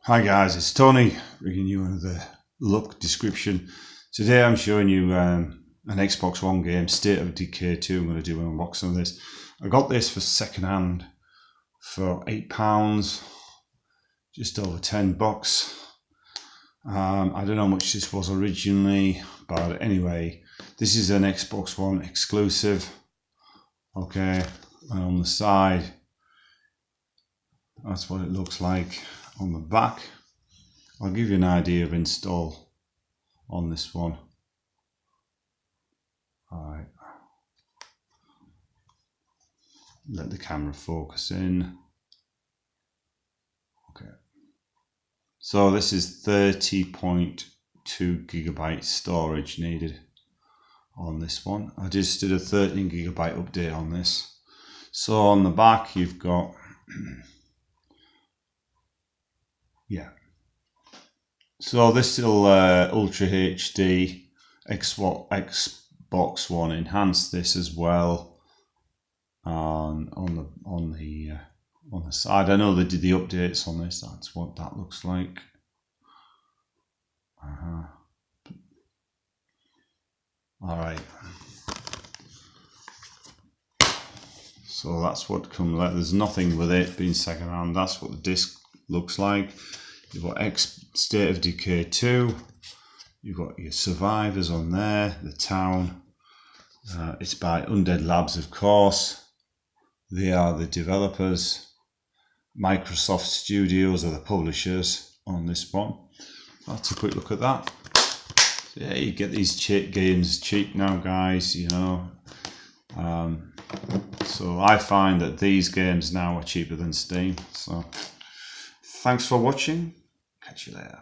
Hi guys, it's Tony bringing you another look description. Today I'm showing you an Xbox One game, State of Decay 2. I'm going to do an unboxing of this. I got this for second hand for £8, just over $10. I don't know how much this was originally, but anyway, this is an Xbox One exclusive. Okay, and on the side, that's what it looks like. On the back, I'll give you an idea of install on this one. Alright, let the camera focus in. Okay, so this is 30.2 gigabyte storage needed on this one. I just did a 13 gigabyte update on this. So on the back you've got so this is Ultra HD Xbox One enhanced this as well. On the side, I know they did the updates on this. That's what that looks like. All right. So that's what comes out. There's nothing with it being second hand. That's what the disc looks like. You've got State of Decay 2. You've got your survivors on there, the town. It's by Undead Labs, of course. They are the developers. Microsoft Studios are the publishers on this one. That's a quick look at that. So yeah, you get these games cheap now, guys, you know. So I find that these games now are cheaper than Steam. So thanks for watching. Catch you later.